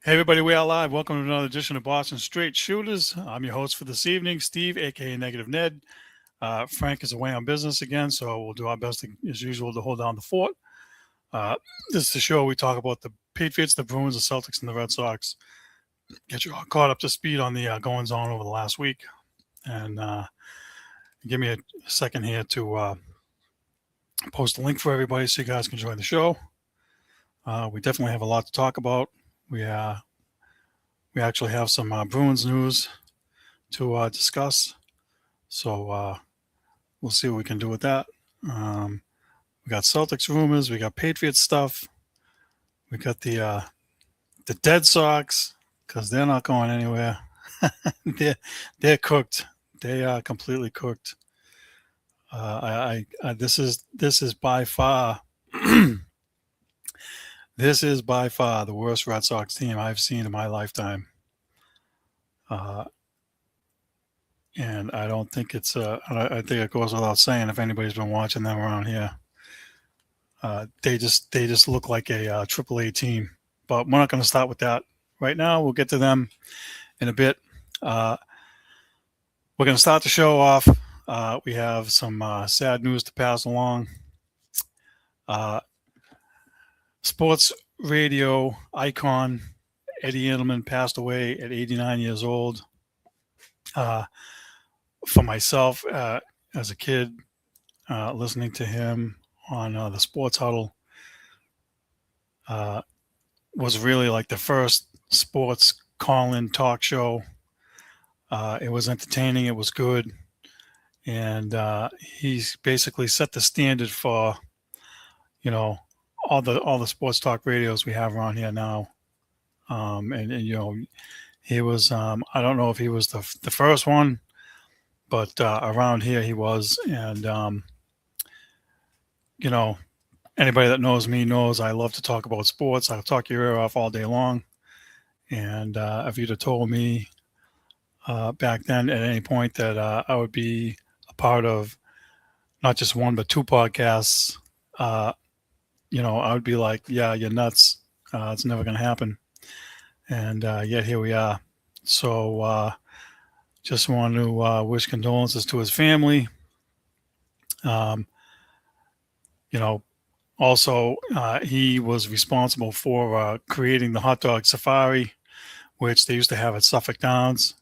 Hey everybody, we are live. Welcome to another edition of Boston Straight Shooters. I'm your host for this evening, Steve, aka Negative Ned. Frank is away on business again, so we'll do our best as usual to hold down the fort. This is the show we talk about the Patriots, the Bruins, the Celtics, and the Red Sox. Get you all caught up to speed on the goings on over the last week, and give me a second here to post a link for everybody so you guys can join the show. We definitely have a lot to talk about. We actually have some Bruins news to discuss. So we'll see what we can do with that. We got Celtics rumors. We got Patriots stuff. We got the Red Sox because they're not going anywhere. they're cooked. They are completely cooked. This is by far this is by far the worst Red Sox team I've seen in my lifetime. And I don't think I think it goes without saying if anybody's been watching them around here. They just look like a AAA team. But we're not going to start with that right now. We'll get to them in a bit. We're going to start the show off. We have some sad news to pass along. Sports radio icon Eddie Edelman passed away at 89 years old. For myself, as a kid, listening to him on the Sports Huddle was really like the first sports call-in talk show. It was entertaining. It was good. And he's basically set the standard for, all the sports talk radios we have around here now. And he was, I don't know if he was the first one, but around here he was. And, anybody that knows me knows I love to talk about sports. I'll talk your ear off all day long. And if you'd have told me back then at any point that I would be a part of not just one but two podcasts, I would be like, yeah, you're nuts. It's never going to happen. And yet here we are. So just want to wish condolences to his family. Also, he was responsible for creating the hot dog safari, which they used to have at Suffolk Downs.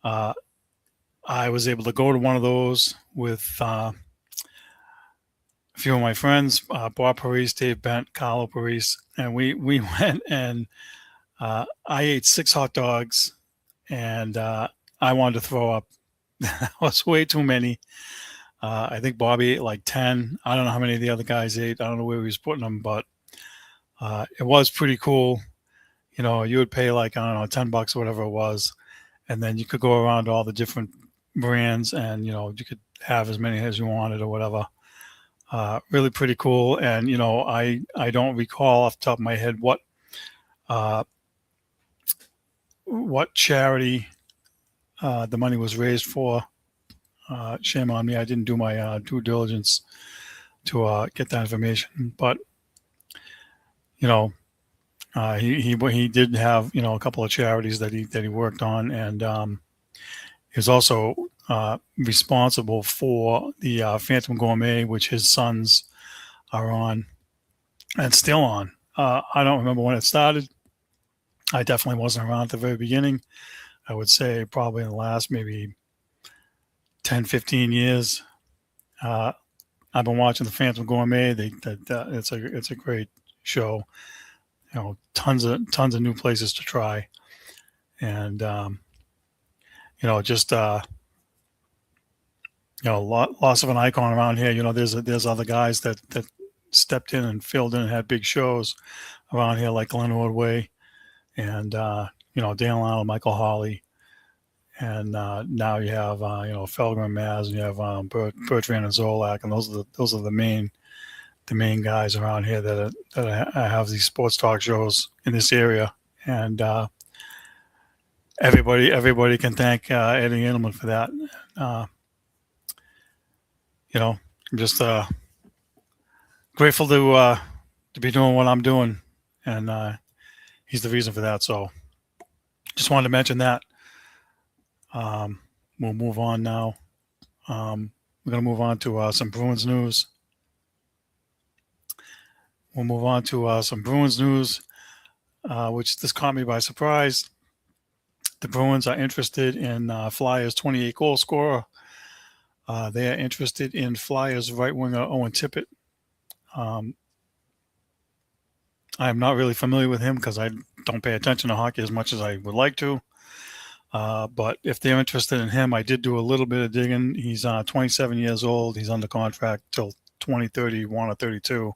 I was able to go to one of those with a few of my friends, Bob Paris, Dave Bent, Carlo Paris, and we went and I ate 6 hot dogs, and I wanted to throw up. That was way too many. I think Bobby ate like 10. I don't know how many of the other guys ate. I don't know where he was putting them, but it was pretty cool. You would pay like, I don't know, $10 or whatever it was. And then you could go around to all the different brands and, you could have as many as you wanted or whatever. Really pretty cool. And, I don't recall off the top of my head what charity the money was raised for. Shame on me. I didn't do my due diligence to get that information. But, he did have, a couple of charities that he worked on. And he was also responsible for the Phantom Gourmet, which his sons are on and still on. I don't remember when it started. I definitely wasn't around at the very beginning. I would say probably in the last maybe 10, 15 years. I've been watching the Phantom Gourmet. It's a great show. Tons of new places to try, and just loss of an icon around here. There's other guys that stepped in and filled in and had big shows around here, like Glenn Ordway, and Dan Lyle, Michael Hawley. And now you have Felger and Maz, and you have Bertrand and Zolak, and those are the main guys around here that have these sports talk shows in this area, and everybody can thank Eddie Edelman for that. I'm just grateful to be doing what I'm doing, and he's the reason for that. So just wanted to mention that. We'll move on now. We're going to move on to some Bruins news. Which this caught me by surprise. The Bruins are interested in Flyers' 28 goal scorer. They are interested in Flyers right winger Owen Tippett. I am not really familiar with him because I don't pay attention to hockey as much as I would like to. But if they're interested in him, I did do a little bit of digging. He's 27 years old. He's under contract till 2031 or 32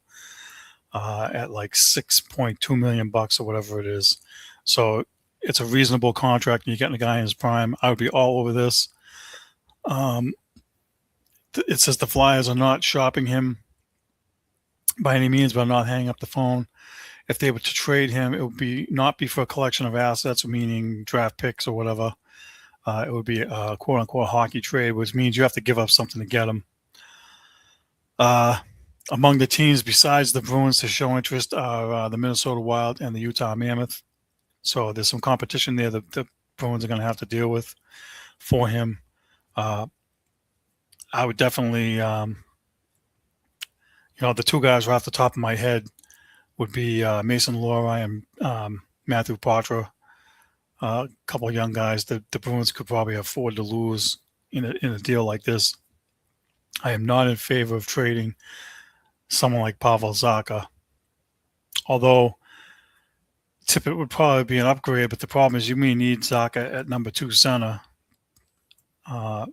at like $6.2 million or whatever it is. So it's a reasonable contract. And you're getting a guy in his prime. I would be all over this. It says the Flyers are not shopping him by any means, but I'm not hanging up the phone. If they were to trade him, it would not be for a collection of assets, meaning draft picks or whatever. It would be a quote-unquote hockey trade, which means you have to give up something to get him. Among the teams besides the Bruins to show interest are the Minnesota Wild and the Utah Mammoth. So there's some competition there that the Bruins are going to have to deal with for him. I would definitely, the two guys right off the top of my head would be Mason Lohrei and Matthew Poitras. A couple of young guys that the Bruins could probably afford to lose in a deal like this. I am not in favor of trading someone like Pavel Zacha, although Tippett would probably be an upgrade, but the problem is you may need Zacha at number 2 center, or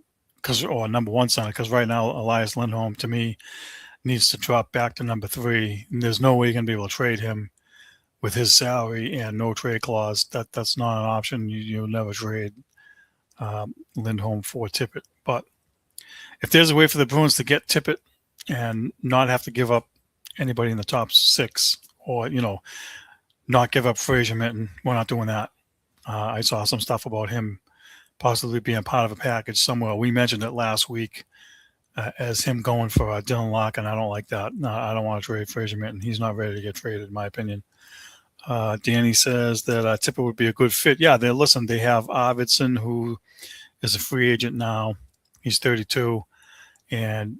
number 1 center, because right now Elias Lindholm, to me, needs to drop back to number 3. And there's no way you're going to be able to trade him with his salary and no trade clause. That's not an option. You'll never trade Lindholm for Tippett. But if there's a way for the Bruins to get Tippett and not have to give up anybody in the top 6, or not give up Fraser Minton, we're not doing that. I saw some stuff about him possibly being part of a package somewhere. We mentioned it last week as him going for Dylan Larkin. I don't like that. No, I don't want to trade Fraser Minton. He's not ready to get traded, in my opinion. Danny says that Tippett would be a good fit. Yeah, they have Arvidsson, who is a free agent now. He's 32, and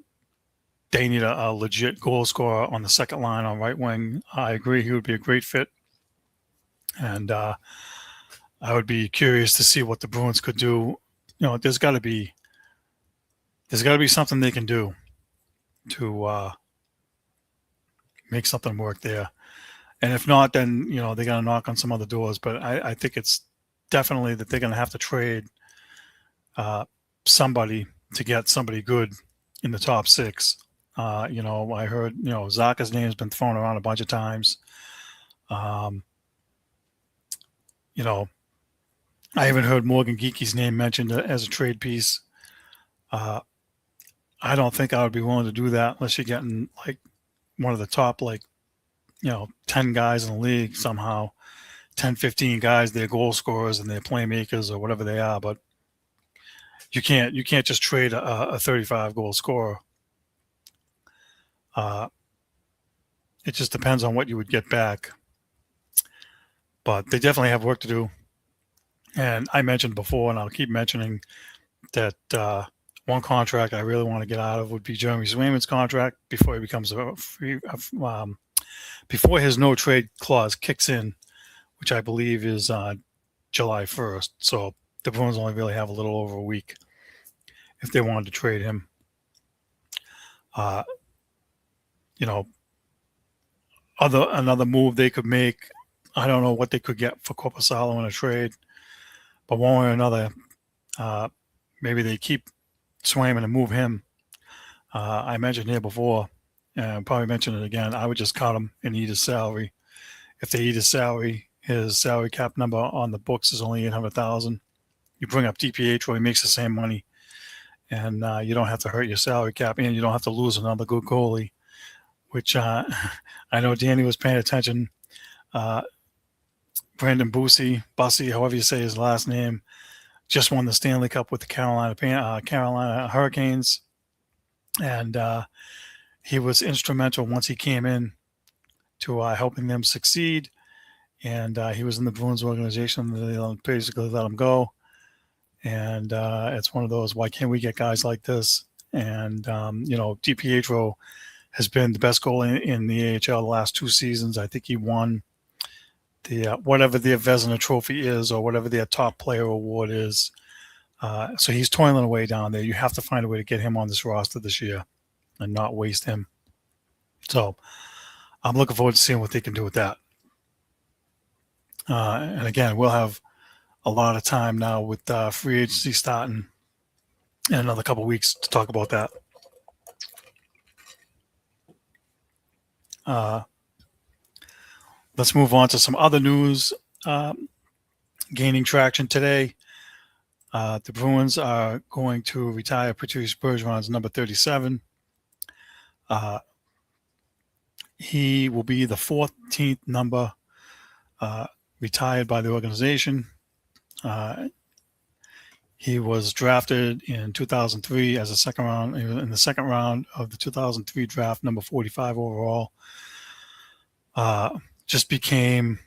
they need a legit goal scorer on the second line on right wing. I agree he would be a great fit, and I would be curious to see what the Bruins could do. There's got to be something they can do to make something work there. And if not, then, they got to knock on some other doors. But I think it's definitely that they're going to have to trade somebody to get somebody good in the top 6. I heard, Zacha's name has been thrown around a bunch of times. I even heard Morgan Geekie's name mentioned as a trade piece. I don't think I would be willing to do that unless you're getting like one of the top, 10 guys in the league somehow, 10, 15 guys, they're goal scorers and they're playmakers or whatever they are. But you can't just trade a 35 goal scorer. It just depends on what you would get back. But they definitely have work to do. And I mentioned before, and I'll keep mentioning that one contract I really want to get out of would be Jeremy Swayman's contract before he becomes before his no trade clause kicks in, which I believe is July 1st. So the Bruins only really have a little over a week if they wanted to trade him. Another move they could make. I don't know what they could get for Korpisalo in a trade, but one way or another, maybe they keep Swayman and move him. I mentioned here before, and probably mention it again. I would just cut him and eat his salary. If they eat his salary cap number on the books is only $800,000. You bring up DPH, where he makes the same money, and you don't have to hurt your salary cap, and you don't have to lose another good goalie. Which I know Danny was paying attention. Brandon Bussy, however you say his last name, just won the Stanley Cup with the Carolina Hurricanes, and he was instrumental once he came in to helping them succeed. and he was in the Bruins organization. They basically let him go, and it's one of those, why can't we get guys like this? And DiPietro has been the best goalie in the AHL the last 2 seasons. I think he won the whatever their Vezina Trophy is, or whatever their top player award is. So he's toiling away down there. You have to find a way to get him on this roster this year and not waste him. So I'm looking forward to seeing what they can do with that. And again, we'll have a lot of time now with free agency starting in another couple of weeks to talk about that. Let's move on to some other news gaining traction today. The Bruins are going to retire Patrice Bergeron's number 37. He will be the 14th number retired by the organization. He was drafted in 2003 as a second round, in the second round of the 2003 draft, number 45 overall. Just became,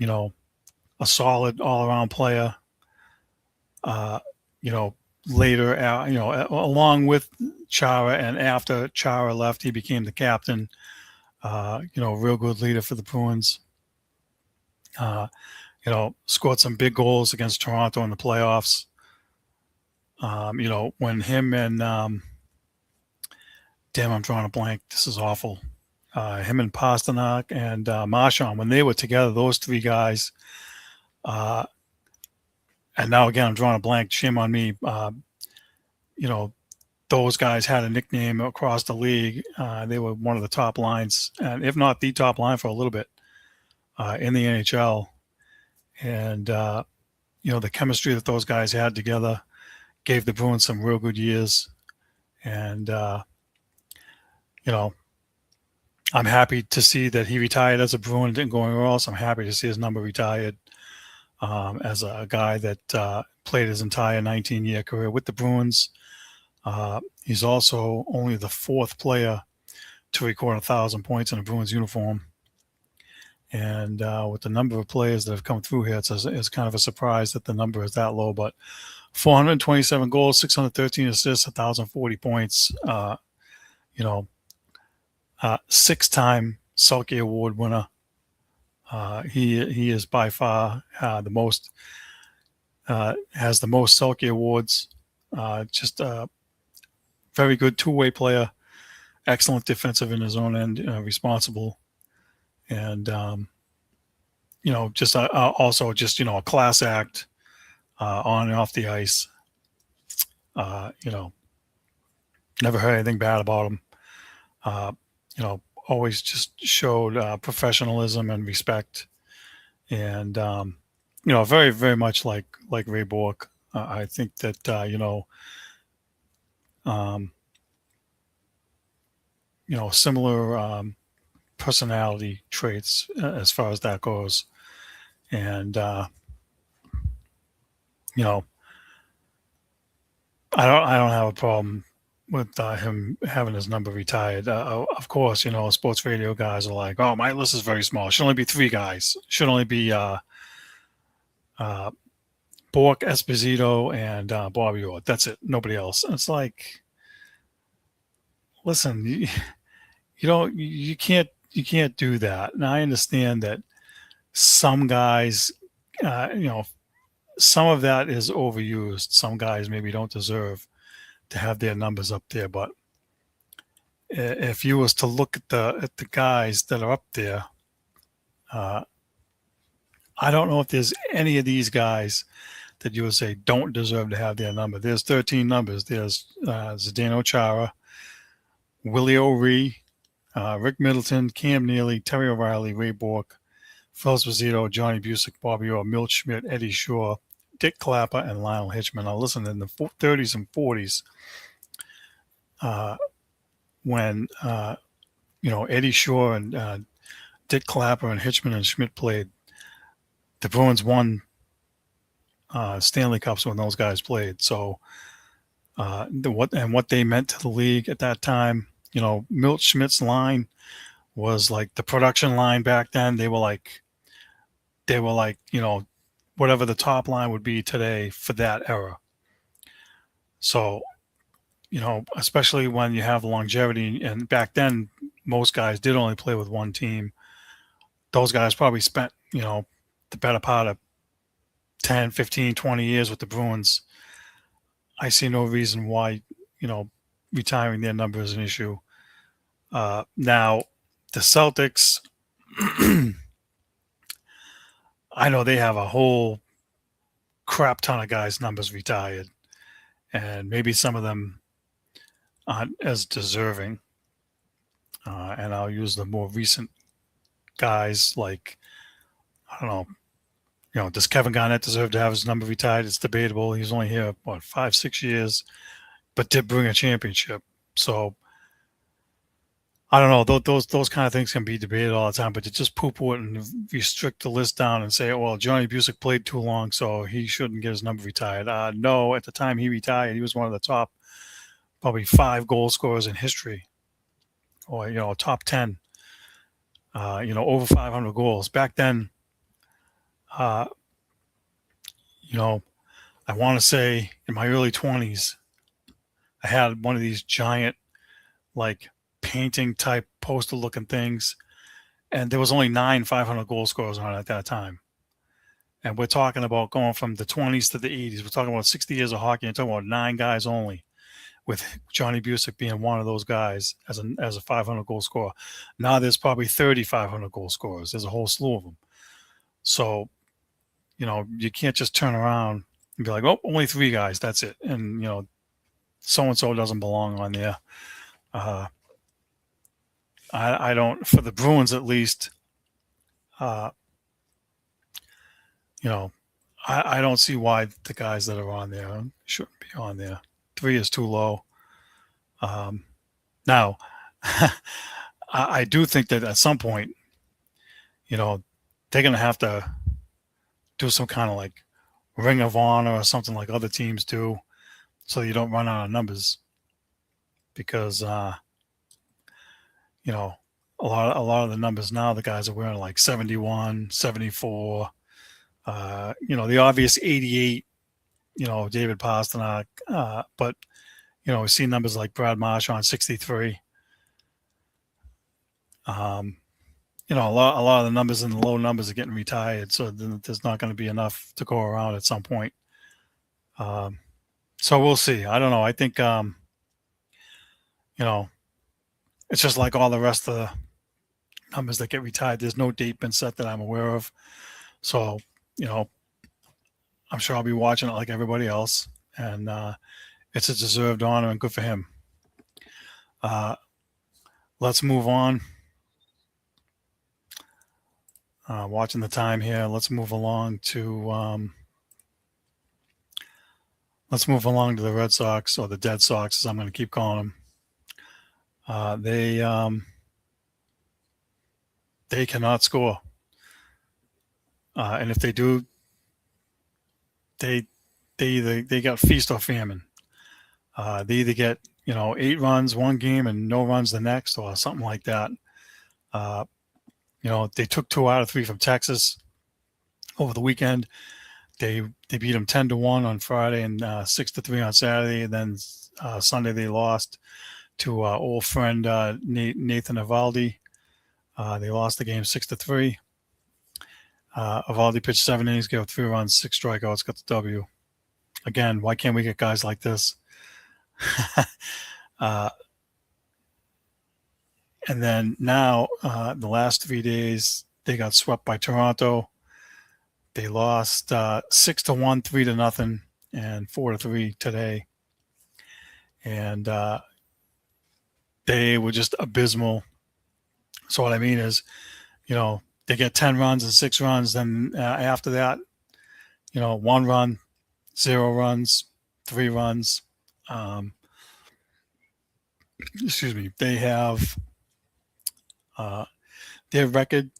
a solid all-around player. Later, along with Chara, and after Chara left, he became the captain. Real good leader for the Bruins. Scored some big goals against Toronto in the playoffs. When him and I'm drawing a blank. This is awful. Him and Pasternak and Marchand, when they were together, those 3 guys. And now again, I'm drawing a blank. Shame on me. Those guys had a nickname across the league. They were one of the top lines, and if not the top line for a little bit in the NHL. And the chemistry that those guys had together gave the Bruins some real good years. And I'm happy to see that he retired as a Bruin and didn't go anywhere else. I'm happy to see his number retired as a guy that played his entire 19-year career with the Bruins. He's also only the 4th player to record 1,000 points in a Bruins uniform. And with the number of players that have come through here, it's kind of a surprise that the number is that low. But 427 goals, 613 assists, 1,040 points. 6-time Selke Award winner. He is by far the most, has the most Selke Awards. Just a very good 2-way player, excellent defensive in his own end, responsible, and also a class act on and off the ice. Never heard anything bad about him. Always just showed professionalism and respect, and very, very much like Ray Bourque. I think that similar personality traits as far as that goes, and I don't have a problem with him having his number retired. Of course, sports radio guys are like, "Oh, my list is very small. It should only be 3 guys. It should only be Bourque, Esposito, and Bobby Orr. That's it. Nobody else." And it's like, listen, you can't do that. And I understand that some guys, some of that is overused. Some guys maybe don't deserve to have their numbers up there, but if you was to look at the guys that are up there, I don't know if there's any of these guys that you would say don't deserve to have their number. There's 13 numbers. There's Zdeno Chara, Willie O'Ree, Rick Middleton, Cam Neely, Terry O'Reilly, Ray Bourque, Phil Esposito, Johnny Busick, Bobby Orr, Milt Schmidt, Eddie Shore, Dick Clapper, and Lionel Hitchman. Now listen, in the 30s and 40s, when Eddie Shore and Dick Clapper and Hitchman and Schmidt played, the Bruins won Stanley Cups when those guys played. So what they meant to the league at that time, Milt Schmidt's line was like the production line back then. They were like they were like, whatever the top line would be today for that era. So, especially when you have the longevity, and back then, most guys did only play with one team. Those guys probably spent, the better part of 10, 15, 20 years with the Bruins. I see no reason why, retiring their number is an issue. Now, the Celtics, I know they have a whole crap ton of guys' numbers retired, and maybe some of them aren't as deserving. And I'll use the more recent guys like, I don't know, does Kevin Garnett deserve to have his number retired? It's debatable. He's only here, 5, 6 years, but did bring a championship. So I don't know. Those kind of things can be debated all the time, but to just poo-poo it and restrict the list down and say, well, Johnny Busick played too long, so he shouldn't get his number retired. No, at the time he retired, he was one of the top, probably 5 goal scorers in history, or top 10. Over 500 goals back then. Uh, I want to say in my early 20s, I had one of these giant, like, painting type poster looking things, and there was only 9 500 goal scorers on it at that time. And we're talking about going from the 20s to the 80s. We're talking about 60 years of hockey. And talking about 9 guys only, with Johnny Busick being one of those guys as a 500 goal scorer. Now there's probably 30 500 goal scorers. There's a whole slew of them. So, you can't just turn around and be like, oh, only 3 guys. That's it. And, so-and-so doesn't belong on there. I don't, for the Bruins at least, I don't see why the guys that are on there shouldn't be on there. 3 is too low. Now, I do think that at some point, they're going to have to do some kind of like Ring of Honor or something like other teams do, so you don't run out of numbers. Because, a lot of the numbers now, the guys are wearing like 71, 74, the obvious 88, David Pastrnak, but, we see numbers like Brad Marchand on 63. A lot of the numbers in the low numbers are getting retired, so there's not going to be enough to go around at some point. So we'll see. I don't know. I think, it's just like all the rest of the numbers that get retired. There's no date been set that I'm aware of. So, I'm sure I'll be watching it like everybody else. And it's a deserved honor and good for him. Let's move on. Watching the time here. Let's move along to the Red Sox, or the Dead Sox, as I'm going to keep calling them. They cannot score, and if they do, they got feast or famine. They either get 8 runs one game and no runs the next, or something like that. They took 2 out of 3 from Texas over the weekend. They beat them 10-1 on Friday and 6-3 on Saturday. And then Sunday they lost to old friend Nathan Eovaldi. They lost the game 6-3. Eovaldi pitched 7 innings, gave up 3 runs, 6 strikeouts, got the W. Again, why can't we get guys like this? And then now, the last 3 days, they got swept by Toronto. They lost 6-1, 3-0, and 4-3 today. And they were just abysmal. So what I mean is, they get 10 runs and 6 runs. Then after that, 1 run, 0 runs, 3 runs. Excuse me. They have their record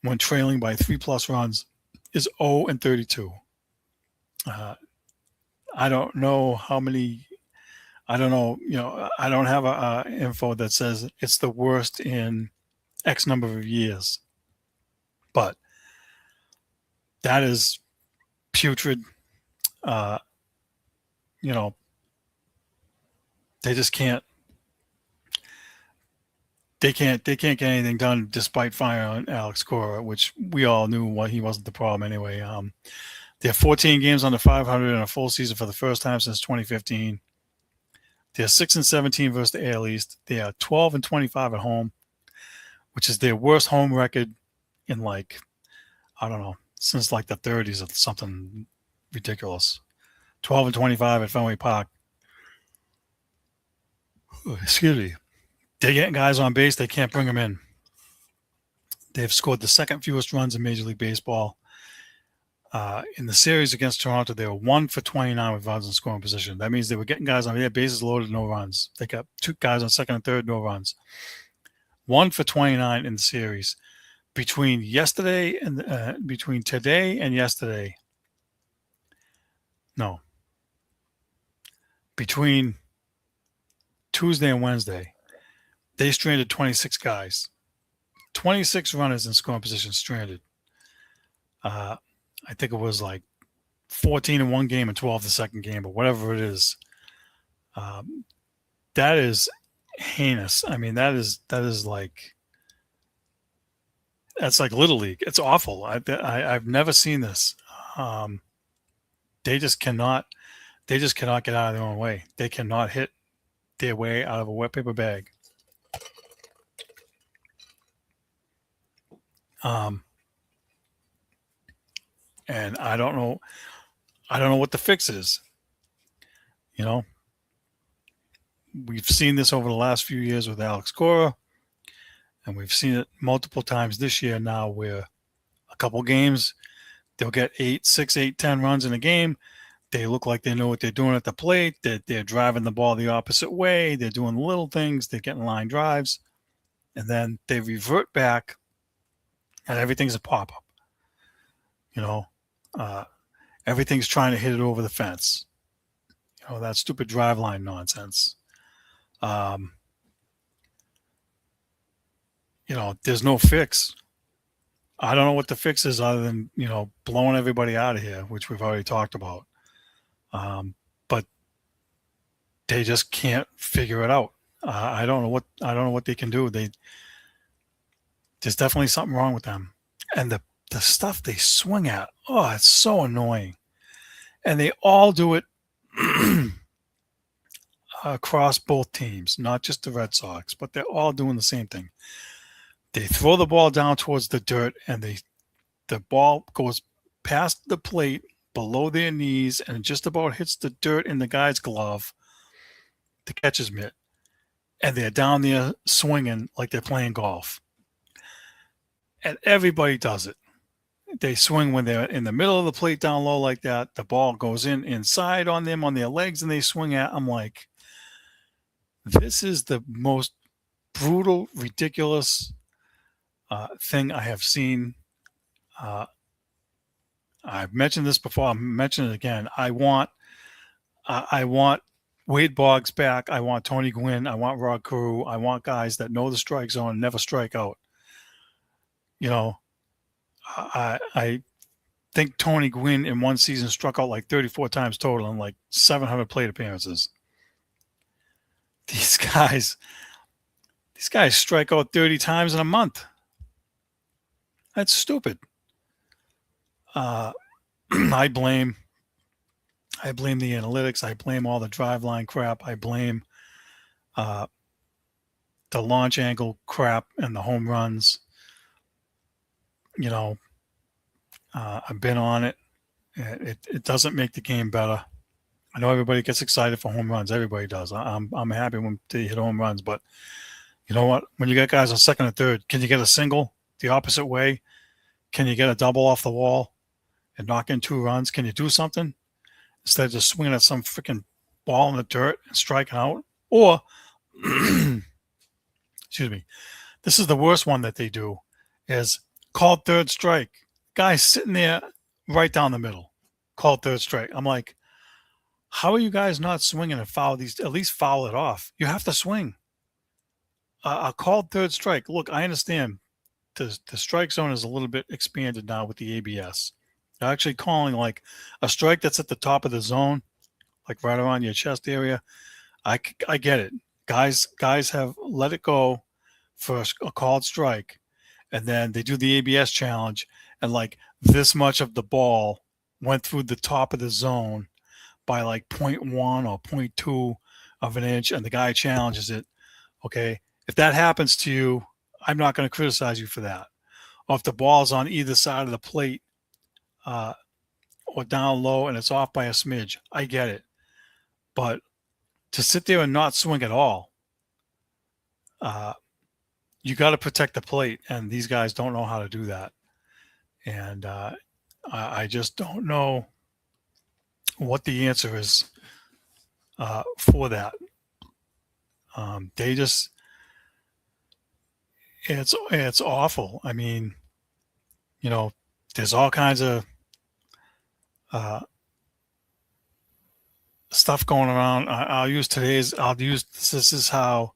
when trailing by 3+ runs is 0-32. I don't know how many. I don't know. I don't have a info that says it's the worst in X number of years. But That is putrid. Uh, you know, they just can't. They can't get anything done despite firing Alex Cora, which we all knew what he wasn't the problem anyway. They have 14 games under 500 in a full season for the first time since 2015. They're 6-17 versus the AL East. They are 12-25 at home, which is their worst home record in like, I don't know, since like the 30s or something ridiculous. 12-25 at Fenway Park. Excuse me. They're getting guys on base. They can't bring them in. They've scored the second fewest runs in Major League Baseball. In the series against Toronto, they were 1 for 29 with runners in scoring position. That means they were getting guys on their bases loaded, no runs. They got 2 guys on second and third, no runs. 1 for 29 in the series. Between today and yesterday. No. Between Tuesday and Wednesday, they stranded 26 guys. 26 runners in scoring position stranded. I think it was like 14 in one game and 12 the second game, but whatever it is. That is heinous. I mean, that's like Little League. It's awful. I've never seen this. They just cannot get out of their own way. They cannot hit their way out of a wet paper bag. And I don't know what the fix is. You know, we've seen this over the last few years with Alex Cora, and we've seen it multiple times this year now where a couple games, they'll get 6, 8, 10 runs in a game. They look like they know what they're doing at the plate. They're driving the ball the opposite way. They're doing little things. They're getting line drives. And then they revert back, and everything's a pop-up. You know, everything's trying to hit it over the fence. You know, that stupid drive line nonsense. You know, there's no fix. I don't know what the fix is other than, you know, blowing everybody out of here, which we've already talked about. But they just can't figure it out. I don't know what they can do. There's definitely something wrong with them. And the stuff they swing at, oh, it's so annoying. And they all do it across both teams, not just the Red Sox, but they're all doing the same thing. They throw the ball down towards the dirt, and the ball goes past the plate below their knees and just about hits the dirt in the guy's glove, the catcher's mitt. And they're down there swinging like they're playing golf. And everybody does it. They swing when they're in the middle of the plate down low like that. The ball goes inside on them on their legs, and they swing at. I'm like, this is the most brutal, ridiculous thing I have seen. I've mentioned this before. I'm mentioning it again. I want Wade Boggs back. I want Tony Gwynn. I want Rod Carew. I want guys that know the strike zone and never strike out. You know, I think Tony Gwynn in one season struck out like 34 times total in like 700 plate appearances. These guys strike out 30 times in a month. That's stupid. I blame the analytics. I blame all the drive line crap. I blame the launch angle crap and the home runs. You know, I've been on it. It doesn't make the game better. I know everybody gets excited for home runs. Everybody does. I'm happy when they hit home runs, but you know what? When you get guys on second and third, can you get a single the opposite way? Can you get a double off the wall and knock in 2 runs? Can you do something instead of just swinging at some freaking ball in the dirt and striking out? Or, excuse me, this is the worst one that they do is called third strike. Guy's sitting there right down the middle, called third strike. I'm like, how are you guys not swinging and foul these? At least foul it off. You have to swing. A called third strike. Look, I understand the strike zone is a little bit expanded now with the ABS. They're actually calling like a strike that's at the top of the zone, like right around your chest area. I get it. Guys have let it go for a called strike, and then they do the ABS challenge, and like this much of the ball went through the top of the zone by like point 0.1 or point 0.2 of an inch, and the guy challenges it. Okay, if that happens to you, I'm not going to criticize you for that. Or if the ball's on either side of the plate uh, or down low and it's off by a smidge, I get it. But to sit there and not swing at all, uh, you got to protect the plate, and these guys don't know how to do that. And I just don't know what the answer is for that. They just, it's awful. I mean, you know, there's all kinds of stuff going around. I'll use this is how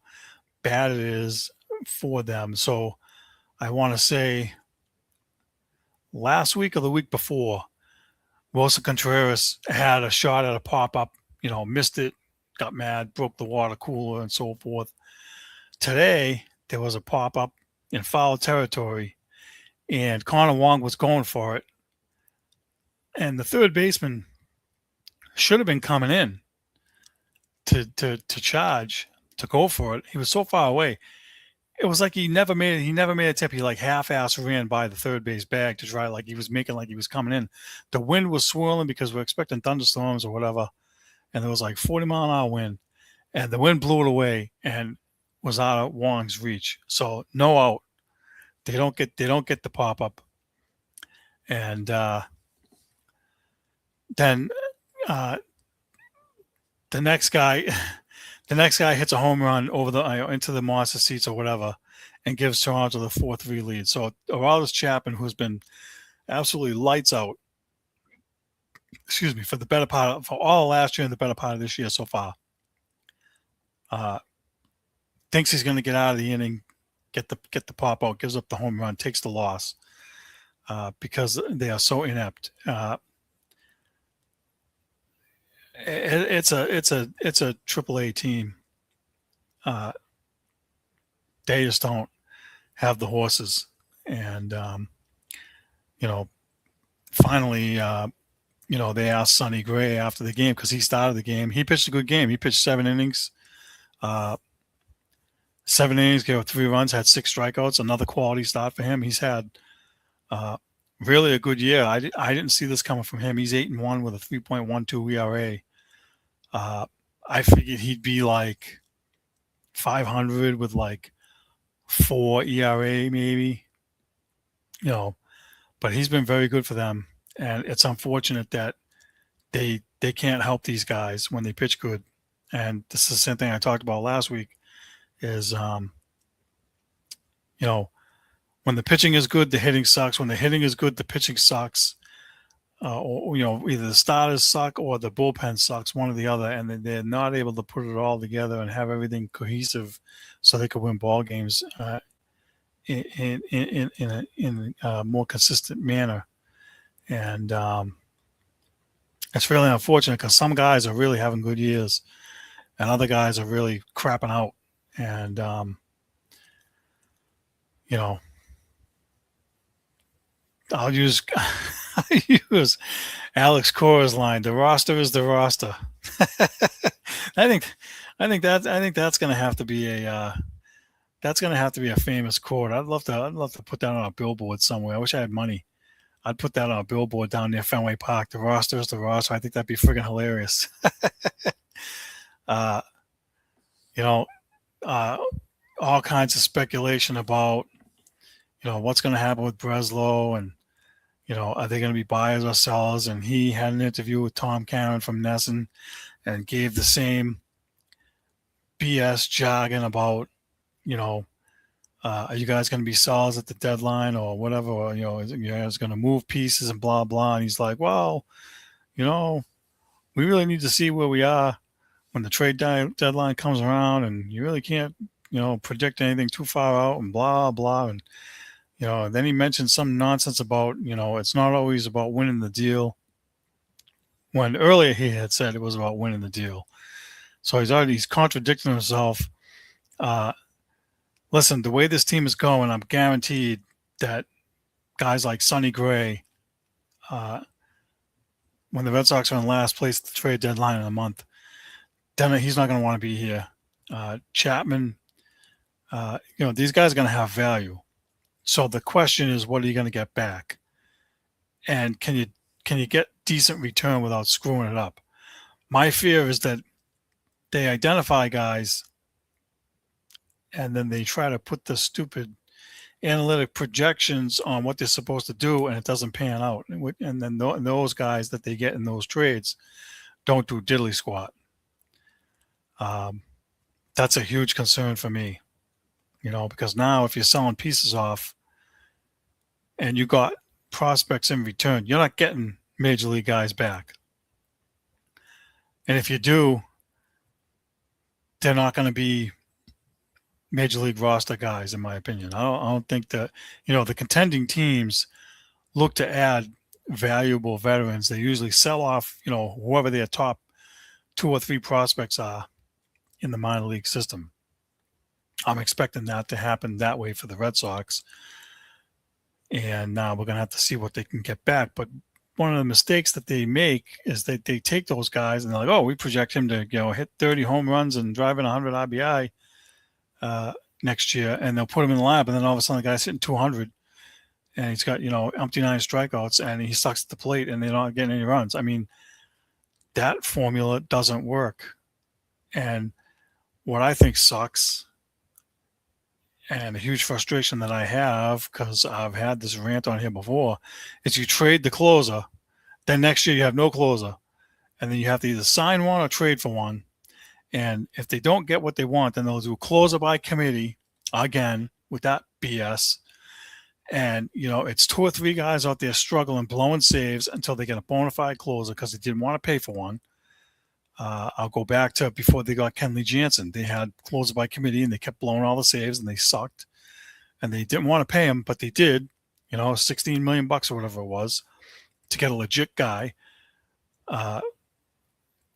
bad it is for them. So I want to say last week or the week before, Wilson Contreras had a shot at a pop-up, missed it, got mad, broke the water cooler and so forth. Today, there was a pop-up in foul territory, and Connor Wong was going for it. And the third baseman should have been coming in to charge, to go for it. He was so far away. It was like he never made a tip. He like half-ass ran by the third base bag to try, like he was making like he was coming in. The wind was swirling because we're expecting thunderstorms or whatever, and there was like 40-mile-an-hour wind, and the wind blew it away and was out of Wong's reach. So no out. They don't get the pop-up. And then the next guy hits a home run over the into the monster seats or whatever, and gives Toronto the 4-3 lead. So Aroldis Chapman, who's been absolutely lights out, for the better part for all last year and the better part of this year so far, thinks he's going to get out of the inning, get the pop out, gives up the home run, takes the loss because they are so inept. It's a AAA team. They just don't have the horses, and finally, they asked Sonny Gray after the game, because he started the game. He pitched a good game. He pitched 7 innings. 7 innings, gave up 3 runs, had 6 strikeouts. Another quality start for him. He's had really a good year. I didn't see this coming from him. He's 8-1 with a 3.12 ERA. I figured he'd be like 500 with like 4 ERA maybe, but he's been very good for them. And it's unfortunate that they can't help these guys when they pitch good. And this is the same thing I talked about last week is, when the pitching is good, the hitting sucks. When the hitting is good, the pitching sucks. Or either the starters suck or the bullpen sucks, one or the other, and they're not able to put it all together and have everything cohesive so they could win ball games in a more consistent manner. And it's really unfortunate because some guys are really having good years and other guys are really crapping out. And I'll use Alex Cora's line. The roster is the roster. I think that's going to have to be a famous quote. I'd love to put that on a billboard somewhere. I wish I had money. I'd put that on a billboard down near Fenway Park. The roster is the roster. I think that'd be friggin' hilarious. All kinds of speculation about what's going to happen with Breslow, and are they going to be buyers or sellers? And he had an interview with Tom Caron from Nesson and gave the same BS jargon about, are you guys going to be sellers at the deadline or whatever? Or, is you guys going to move pieces and blah, blah. And he's like, well, we really need to see where we are when the trade deadline comes around, and you really can't, predict anything too far out and blah, blah. And And then he mentioned some nonsense about, it's not always about winning the deal. When earlier he had said it was about winning the deal. So he's contradicting himself. Listen, the way this team is going, I'm guaranteed that guys like Sonny Gray, when the Red Sox are in last place at the trade deadline in a month, then he's not going to want to be here. Chapman, these guys are going to have value. So the question is, what are you going to get back? And can you get decent return without screwing it up? My fear is that they identify guys and then they try to put the stupid analytic projections on what they're supposed to do, and it doesn't pan out. And then those guys that they get in those trades don't do diddly squat. That's a huge concern for me, because now if you're selling pieces off and you got prospects in return, you're not getting major league guys back. And if you do, they're not going to be major league roster guys, in my opinion. I don't think that, the contending teams look to add valuable veterans. They usually sell off, whoever their top 2 or 3 prospects are in the minor league system. I'm expecting that to happen that way for the Red Sox. And now we're going to have to see what they can get back. But one of the mistakes that they make is that they take those guys and they're like, oh, we project him to, hit 30 home runs and drive in 100 RBI next year. And they'll put him in the lab. And then all of a sudden the guy's hitting 200 and he's got, empty 9 strikeouts and he sucks at the plate and they're not getting any runs. I mean, that formula doesn't work. And what I think sucks, and a huge frustration that I have, because I've had this rant on here before, is you trade the closer, then next year you have no closer, and then you have to either sign one or trade for one. And if they don't get what they want, then they'll do closer by committee again with that BS. And, it's 2 or 3 guys out there struggling, blowing saves until they get a bona fide closer because they didn't want to pay for one. I'll go back to before they got Kenley Jansen. They had closer by committee and they kept blowing all the saves and they sucked. And they didn't want to pay him, but they did, $16 million or whatever it was to get a legit guy.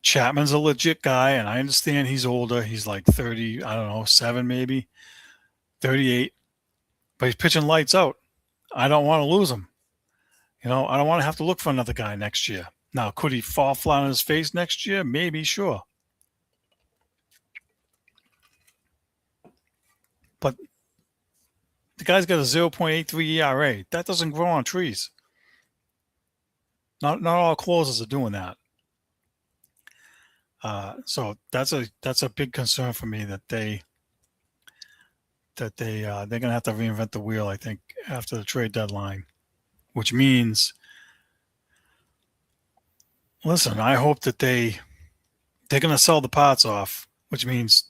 Chapman's a legit guy, and I understand he's older. He's like 30, 7 maybe, 38. But he's pitching lights out. I don't want to lose him. I don't want to have to look for another guy next year. Now, could he fall flat on his face next year? Maybe, sure. But the guy's got a 0.83 ERA. That doesn't grow on trees. Not all closers are doing that. So that's a big concern for me that they're going to have to reinvent the wheel, I think, after the trade deadline, which means, listen, I hope that they're going to sell the parts off, which means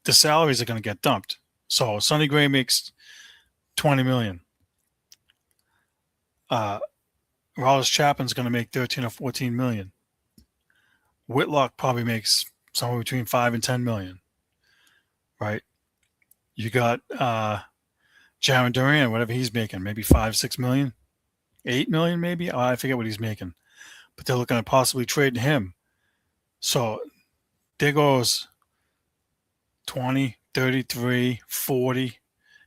the salaries are going to get dumped. So Sonny Gray makes $20 million. Rollins Chapman's going to make $13 or $14 million. Whitlock probably makes somewhere between $5 and $10 million. Right? You got Jaron Duran, whatever he's making, maybe $5-6 million, $8 million maybe. I forget what he's making, but they're looking at possibly trading him. So there goes 20, 33, 40,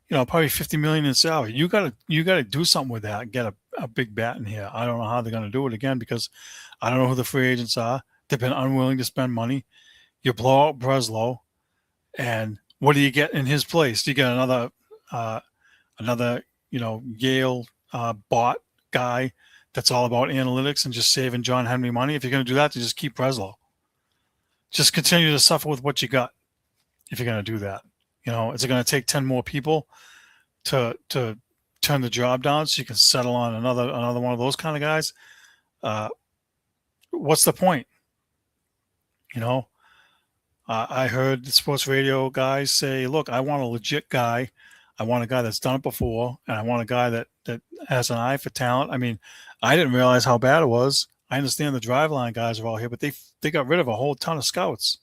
probably $50 million in salary. You gotta do something with that and get a big bat in here. I don't know how they're gonna do it again because I don't know who the free agents are. They've been unwilling to spend money. You blow out Breslow, and what do you get in his place? You get another Yale bot guy that's all about analytics and just saving John Henry money. If you're going to do that, to just keep Breslow. Just continue to suffer with what you got. If you're going to do that, is it going to take 10 more people to turn the job down so you can settle on another one of those kind of guys? What's the point? I heard the sports radio guys say, look, I want a legit guy. I want a guy that's done it before, and I want a guy that has an eye for talent. I mean, I didn't realize how bad it was. I understand the driveline guys are all here, but they got rid of a whole ton of scouts.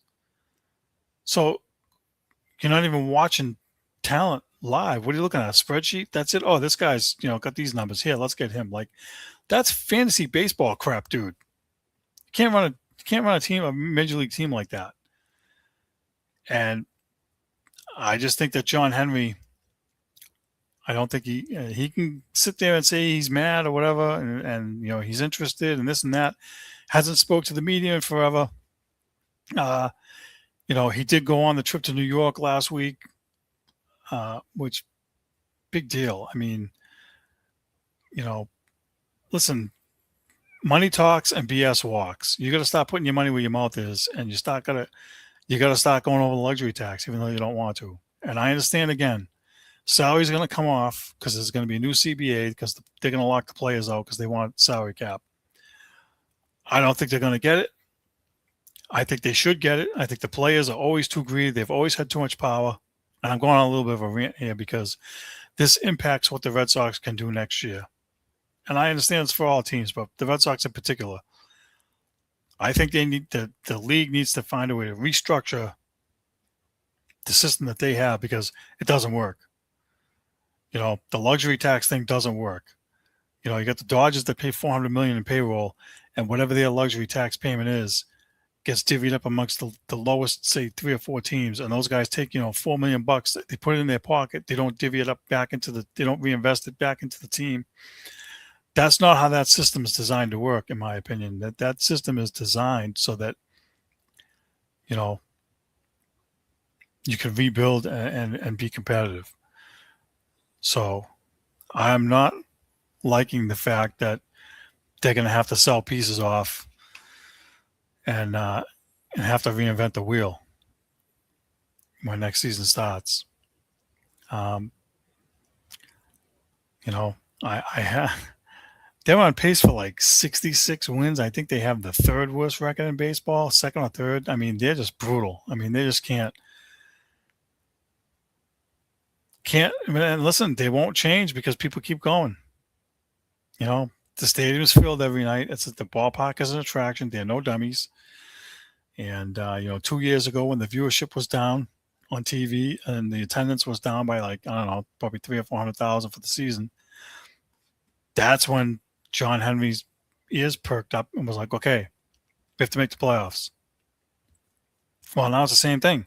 So you're not even watching talent live. What are you looking at? A spreadsheet? That's it. Oh, this guy's, got these numbers here. Let's get him. Like, that's fantasy baseball crap, dude. You can't run a team, a major league team like that. And I just think that John Henry, I don't think he can sit there and say he's mad or whatever, and he's interested in this and that. Hasn't spoke to the media in forever. He did go on the trip to New York last week, which big deal. I mean, listen, money talks and BS walks. You got to stop putting your money where your mouth is, and you got to start going over the luxury tax, even though you don't want to. And I understand, again, salary's going to come off because there's going to be a new CBA because they're going to lock the players out because they want salary cap. I don't think they're going to get it. I think they should get it. I think the players are always too greedy. They've always had too much power. And I'm going on a little bit of a rant here because this impacts what the Red Sox can do next year. And I understand it's for all teams, but the Red Sox in particular. I think they need the league needs to find a way to restructure the system that they have because it doesn't work. The luxury tax thing doesn't work. You got the Dodgers that pay $400 million in payroll, and whatever their luxury tax payment is gets divvied up amongst the lowest, say, 3 or 4 teams, and those guys take $4 million. They put it in their pocket. They don't divvy it up back they don't reinvest it back into the team. That's not how that system is designed to work, in my opinion. That system is designed so that you can rebuild and be competitive. So I'm not liking the fact that they're going to have to sell pieces off and have to reinvent the wheel when next season starts. They're on pace for like 66 wins. I think they have the third worst record in baseball, second or third. I mean, they're just brutal. I mean, they just can't. And listen, they won't change because people keep going. The stadium's filled every night. The ballpark is an attraction. They're no dummies. And 2 years ago, when the viewership was down on TV and the attendance was down by probably 300,000 or 400,000 for the season, that's when John Henry's ears perked up and was like, okay, we have to make the playoffs. Well, now it's the same thing.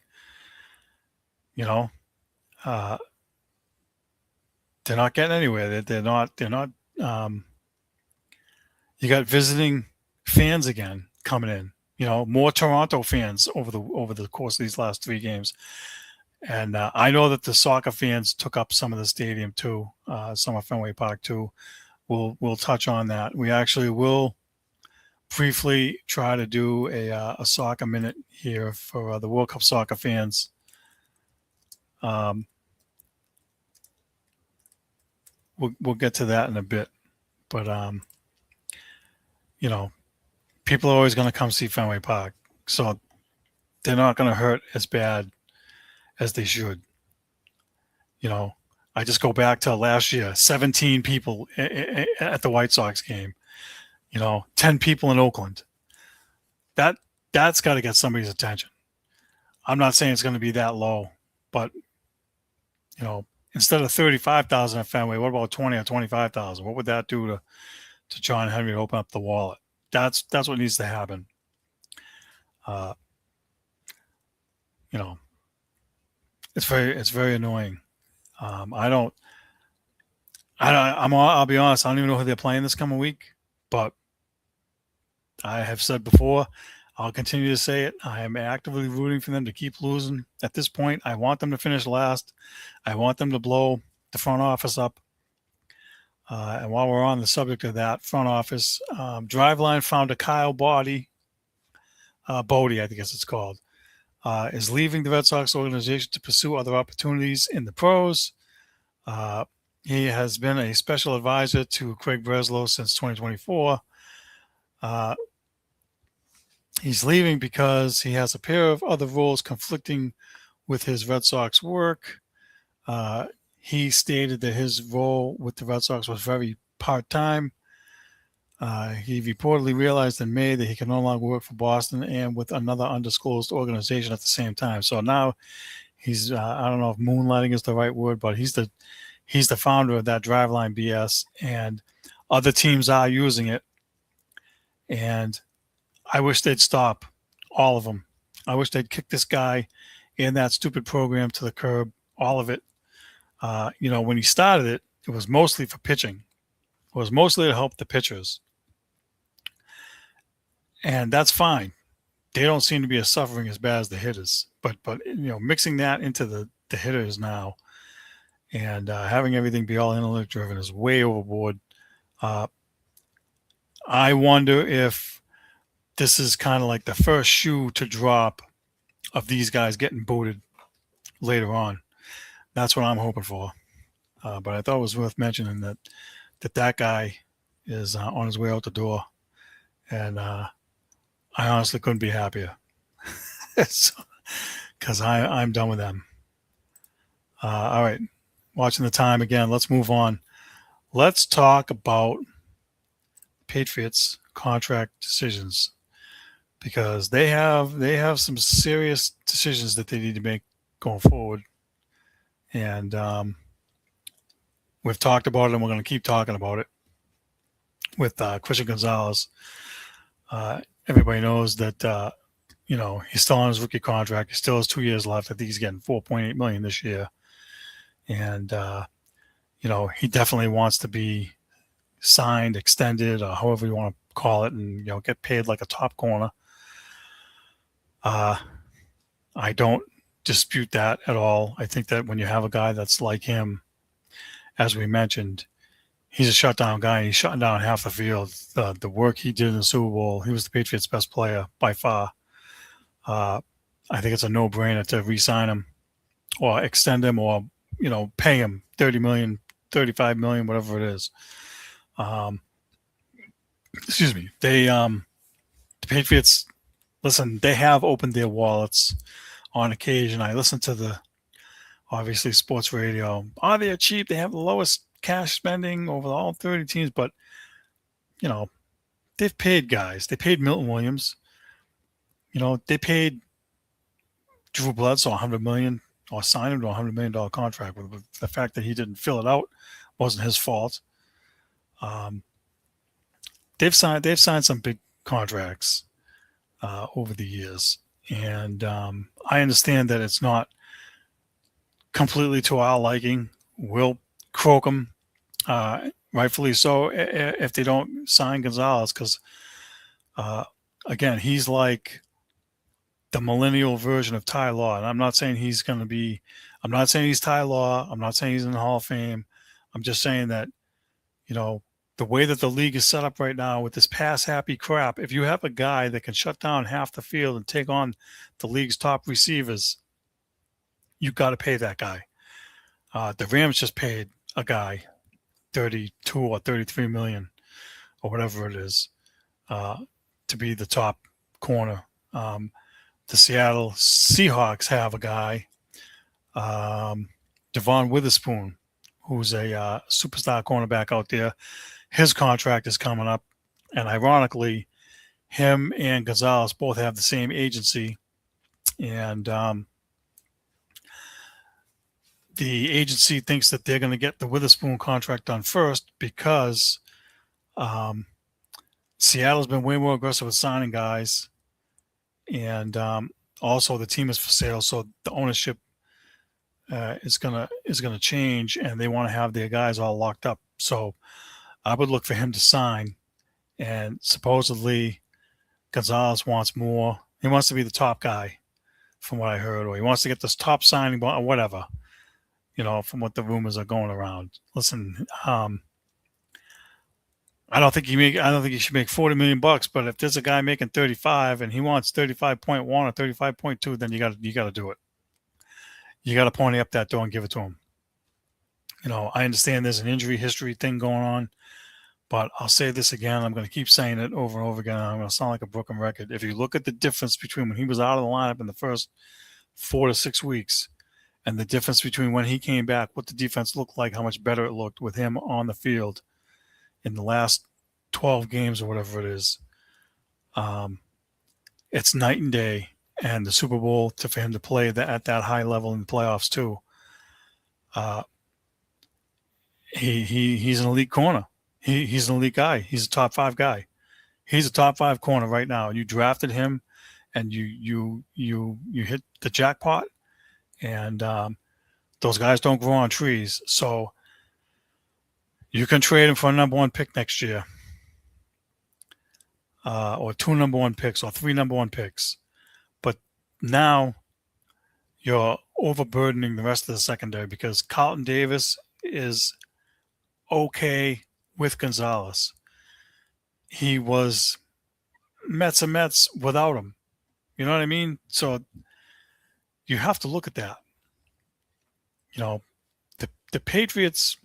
They're not getting anywhere. They're not. You got visiting fans again coming in. More Toronto fans over the course of these last 3 games. And I know that the soccer fans took up some of the stadium too, some of Fenway Park too. We'll touch on that. We actually will briefly try to do a soccer minute here for the World Cup soccer fans. We'll get to that in a bit, but people are always going to come see Fenway Park, so they're not going to hurt as bad as they should. I just go back to last year, 17 people at the White Sox game, 10 people in Oakland. That's got to get somebody's attention. I'm not saying it's going to be that low, but, instead of 35,000 at Fenway, what about 20 or 25,000? What would that do to John Henry to open up the wallet? That's what needs to happen. It's very annoying. I'll be honest. I don't even know who they're playing this coming week, but I have said before, I'll continue to say it. I am actively rooting for them to keep losing. At this point, I want them to finish last. I want them to blow the front office up. And while we're on the subject of that front office, Driveline found a Kyle Bodie, I think it's called, is leaving the Red Sox organization to pursue other opportunities in the pros. He has been a special advisor to Craig Breslow since 2024. He's leaving because he has a pair of other roles conflicting with his Red Sox work. He stated that his role with the Red Sox was very part-time. He reportedly realized in May that he can no longer work for Boston and with another undisclosed organization at the same time. So now He's I don't know if moonlighting is the right word, but he's the founder of that driveline BS, and other teams are using it. And I wish they'd stop, all of them. I wish they'd kick this guy in that stupid program to the curb, all of it. When he started it, it was mostly for pitching. It was mostly to help the pitchers, and that's fine. They don't seem to be suffering as bad as the hitters, but mixing that into the hitters now, and having everything be all analytic driven is way overboard. I wonder if this is kind of like the first shoe to drop of these guys getting booted later on. That's what I'm hoping for. But I thought it was worth mentioning that guy is on his way out the door, and I honestly couldn't be happier because I'm done with them. All right, watching the time again. Let's move on. Let's talk about Patriots contract decisions, because they have some serious decisions that they need to make going forward. And we've talked about it, and we're going to keep talking about it with Christian Gonzalez. Everybody knows that he's still on his rookie contract. He still has 2 years left. I think he's getting $4.8 million this year, and he definitely wants to be signed, extended, or however you want to call it, and get paid like a top corner. I don't dispute that at all. I think that when you have a guy that's like him, as we mentioned, he's a shutdown guy, and he's shutting down half the field. The work he did in the Super Bowl, he was the Patriots' best player by far. I think it's a no-brainer to re-sign him or extend him, or pay him $30 million, $35 million, whatever it is. Excuse me. The Patriots, listen, they have opened their wallets on occasion. I listen to obviously sports radio. Oh, they're cheap. They have the lowest cash spending over all 30 teams, but they've paid guys. They paid Milton Williams. They paid Drew Bledsoe $100 million, or signed him to a $100 million contract. With the fact that he didn't fill it out wasn't his fault. They've signed some big contracts over the years, and I understand that it's not completely to our liking. We'll croak them, rightfully so, if they don't sign Gonzalez, because again, he's like the millennial version of Ty Law. And I'm not saying he's going to be, I'm not saying he's Ty Law. I'm not saying he's in the Hall of Fame. I'm just saying that, the way that the league is set up right now with this pass happy crap, if you have a guy that can shut down half the field and take on the league's top receivers, you've got to pay that guy. The Rams just paid a guy 32 or 33 million or whatever it is to be the top corner. The Seattle Seahawks have a guy, Devon Witherspoon, who's a superstar cornerback out there. His contract is coming up, and ironically, him and Gonzalez both have the same agency, and the agency thinks that they're going to get the Witherspoon contract done first, because Seattle's been way more aggressive with signing guys, and also the team is for sale, so the ownership is gonna change, and they want to have their guys all locked up. So I would look for him to sign, and supposedly Gonzalez wants more. He wants to be the top guy, from what I heard, or he wants to get this top signing, or whatever. From what the rumors are going around. Listen, I don't think he should make $40 million, but if there's a guy making 35 and he wants 35.1 or 35.2, then you got to do it. You got to pony up that door and give it to him. I understand there's an injury history thing going on, but I'll say this again. I'm going to keep saying it over and over again. I'm going to sound like a broken record. If you look at the difference between when he was out of the lineup in the first 4 to 6 weeks, and the difference between when he came back, what the defense looked like, how much better it looked with him on the field in the last 12 games or whatever it is, it's night and day. and the Super Bowl for him to play at that high level in the playoffs too. He's an elite corner. He's an elite guy. He's a top 5 guy. He's a top 5 corner right now. You drafted him, and you hit the jackpot. And those guys don't grow on trees, so you can trade him for a number 1 pick next year, or 2 number 1 picks, or 3 number 1 picks. But now you're overburdening the rest of the secondary because Carlton Davis is okay with Gonzalez. He was Mets and Mets without him. You know what I mean? So you have to look at that. You know, the Patriots,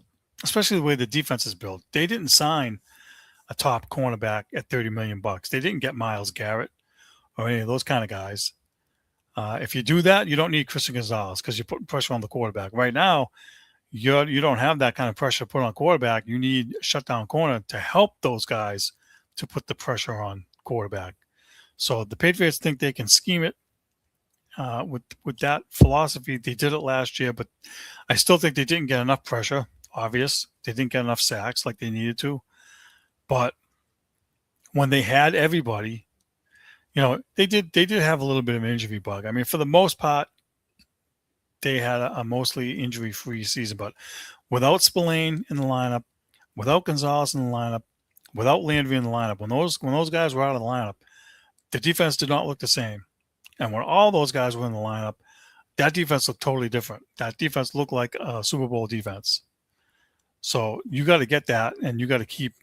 especially the way the defense is built, they didn't sign a top cornerback at $30 million. They didn't get Myles Garrett or any of those kind of guys. If you do that, you don't need Christian Gonzalez because you're putting pressure on the quarterback. Right now, you don't have that kind of pressure put on quarterback. You need a shutdown corner to help those guys to put the pressure on quarterback. So the Patriots think they can scheme it with that philosophy. They did it last year, but I still think they didn't get enough pressure. Obvious, they didn't get enough sacks like they needed to. But when they had everybody, you know, they did have a little bit of an injury bug. I mean, for the most part, they had a mostly injury-free season. But without Spillane in the lineup, without Gonzalez in the lineup, without Landry in the lineup, when those guys were out of the lineup, the defense did not look the same. And when all those guys were in the lineup, that defense looked totally different. That defense looked like a Super Bowl defense. So you got to get that, and you got to keep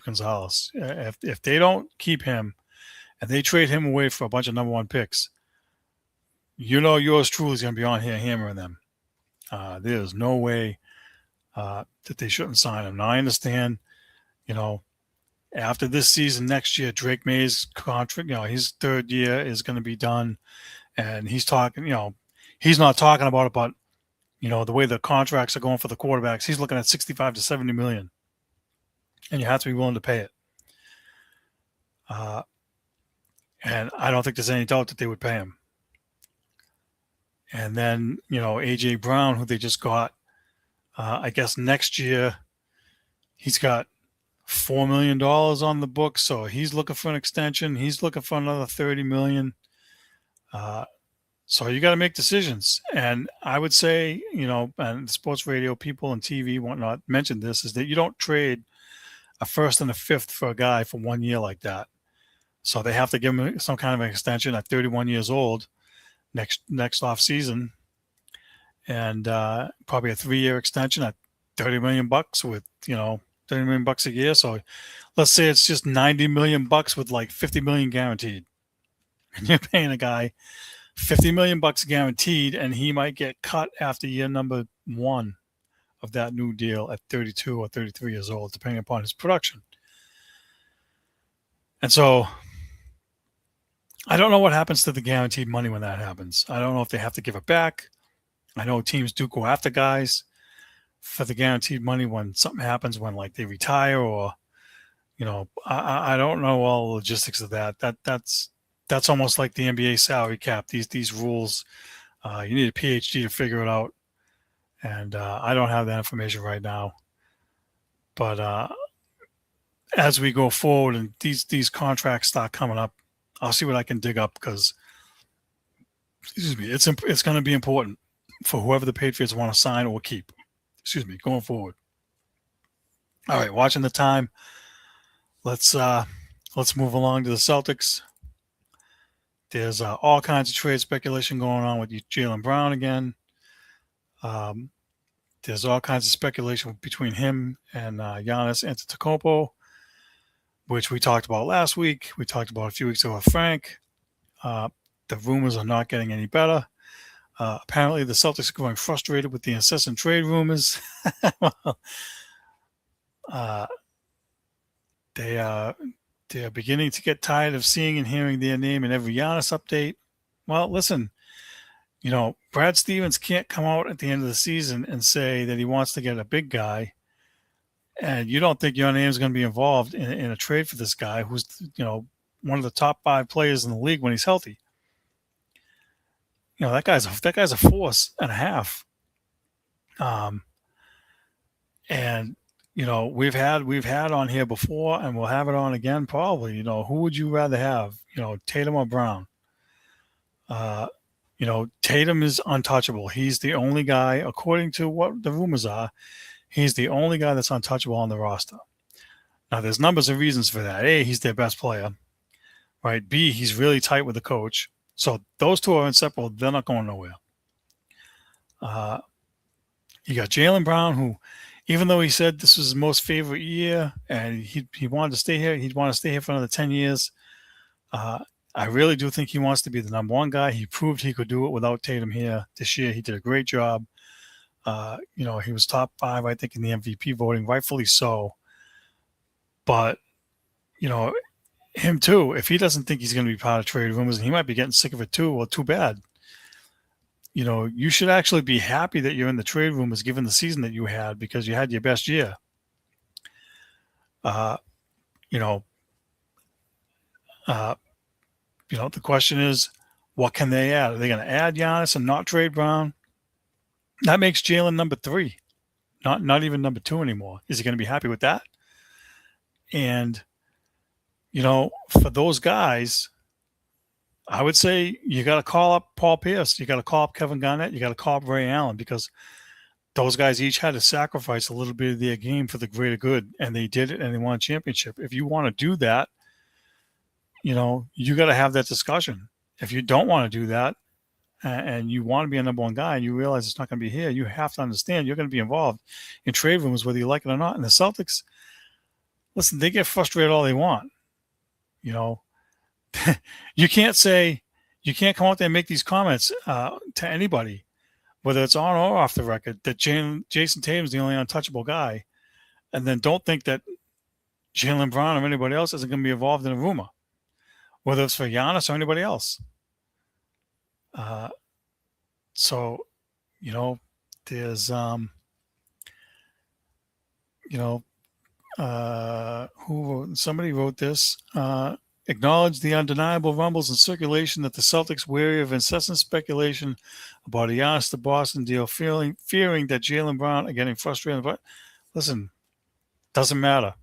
Gonzalez. If they don't keep him, and they trade him away for a bunch of number 1 picks, you know yours truly is going to be on here hammering them. There's no way that they shouldn't sign him. Now I understand, you know, after this season next year, Drake May's contract, you know, his 3rd year is going to be done, and he's talking, you know, he's not talking about it, but you know, the way the contracts are going for the quarterbacks, he's looking at 65 to 70 million, and you have to be willing to pay it. And I don't think there's any doubt that they would pay him. And then, you know, A.J. Brown, who they just got, I guess next year, he's got $4 million on the book, so he's looking for an extension. He's looking for another $30 million. So you got to make decisions. And I would say, you know, and sports radio people and TV whatnot mentioned this, is that you don't trade a 1st and a 5th for a guy for 1 year like that. So they have to give him some kind of an extension at 31 years old next off season, and probably a 3-year extension at $30 million with, you know, $30 million a year. So let's say it's just $90 million with like $50 million guaranteed, and you're paying a guy $50 million guaranteed, and he might get cut after year number 1 of that new deal at 32 or 33 years old, depending upon his production. And so I don't know what happens to the guaranteed money when that happens. I don't know if they have to give it back. I know teams do go after guys for the guaranteed money when something happens, when like they retire, or, you know, I don't know all the logistics of that. That's almost like the NBA salary cap. These rules, you need a PhD to figure it out, and I don't have that information right now. But as we go forward and these contracts start coming up, I'll see what I can dig up, because, excuse me, it's going to be important for whoever the Patriots want to sign or keep. Excuse me, going forward. All right, watching the time. Let's move along to the Celtics. There's all kinds of trade speculation going on with Jaylen Brown again. There's all kinds of speculation between him and Giannis Antetokounmpo, which we talked about last week. We talked about a few weeks ago with Frank. The rumors are not getting any better. Apparently, the Celtics are growing frustrated with the incessant trade rumors. They are beginning to get tired of seeing and hearing their name in every Giannis update. Well, listen, you know, Brad Stevens can't come out at the end of the season and say that he wants to get a big guy, and you don't think your name is going to be involved in a trade for this guy who's, you know, one of the top 5 players in the league when he's healthy. that guy's a force and a half. Um, and we've had on here before, and we'll have it on again probably. Who would you rather have? Tatum or Brown? Uh, Tatum is untouchable. He's the only guy, according to what the rumors are, he's the only guy that's untouchable on the roster. Now, there's numbers of reasons for that. A, he's their best player, right? B, he's really tight with the coach. So those two are inseparable. They're not going nowhere. You got Jaylen Brown, who, even though he said this was his most favorite year and he wanted to stay here, he'd want to stay here for another 10 years. I really do think he wants to be the number one guy. He proved he could do it without Tatum here this year. He did a great job. He was top 5, I think, in the MVP voting, rightfully so. But, him too, if he doesn't think he's going to be part of trade rumors, and he might be getting sick of it too, well, too bad. You should actually be happy that you're in the trade rumors given the season that you had, because you had your best year. The question is, what can they add? Are they going to add Giannis and not trade Brown? That makes Jaylen number 3, not even number 2 anymore. Is he going to be happy with that? And, for those guys, I would say you got to call up Paul Pierce. You got to call up Kevin Garnett. You got to call up Ray Allen, because those guys each had to sacrifice a little bit of their game for the greater good, and they did it, and they won a championship. If you want to do that, you got to have that discussion. If you don't want to do that, and you want to be a number one guy, and you realize it's not going to be here, you have to understand you're going to be involved in trade rumors, whether you like it or not. And the Celtics, listen, they get frustrated all they want. You can't come out there and make these comments to anybody, whether it's on or off the record, that Jason Tatum's the only untouchable guy, and then don't think that Jaylen Brown or anybody else isn't going to be involved in a rumor, whether it's for Giannis or anybody else. There's somebody wrote this. Acknowledge the undeniable rumbles in circulation that the Celtics, wary of incessant speculation about a Giannis to Boston deal, fearing that Jaylen Brown are getting frustrated. But listen, doesn't matter.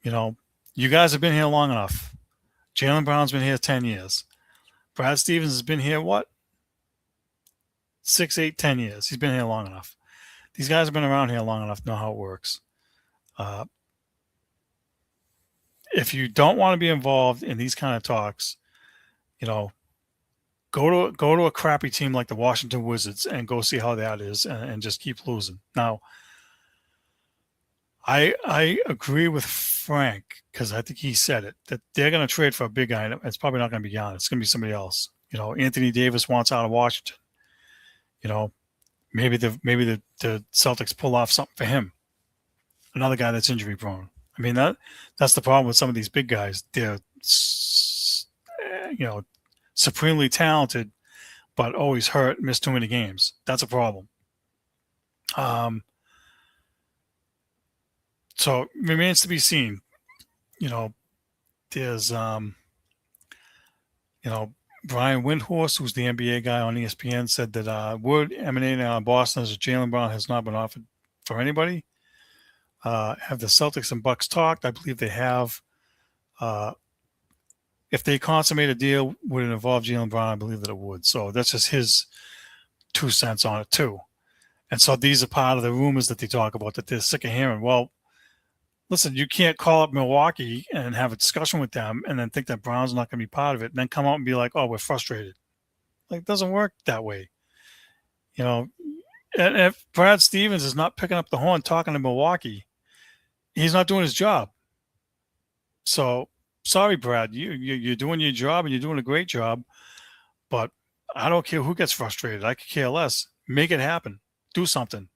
You guys have been here long enough. Jaylen Brown's been here 10 years. Brad Stevens has been here, 6, 8, 10 years. He's been here long enough. These guys have been around here long enough to know how it works. If you don't want to be involved in these kind of talks, go to a crappy team like the Washington Wizards and go see how that is, and just keep losing. Now, I agree with Frank, because I think he said it, that they're going to trade for a big guy. It's probably not going to be Giannis. It's going to be somebody else. Anthony Davis wants out of Washington. Maybe the Celtics pull off something for him. Another guy that's injury prone. I mean, that's the problem with some of these big guys. They're, supremely talented, but always hurt, miss too many games. That's a problem. So it remains to be seen. There's, Brian Windhorst, who's the NBA guy on ESPN, said that word emanating out of Boston is that Jaylen Brown has not been offered for anybody. Have the Celtics and Bucks talked? I believe they have. If they consummate a deal, would it involve Jaylen Brown? I believe that it would. So that's just his 2 cents on it too. And so these are part of the rumors that they talk about that they're sick of hearing. Well, listen, you can't call up Milwaukee and have a discussion with them and then think that Brown's not going to be part of it, and then come out and be like, oh, we're frustrated. It doesn't work that way. And if Brad Stevens is not picking up the horn talking to Milwaukee, he's not doing his job. So, sorry, Brad, you're doing your job, and you're doing a great job, but I don't care who gets frustrated. I could care less. Make it happen. Do something.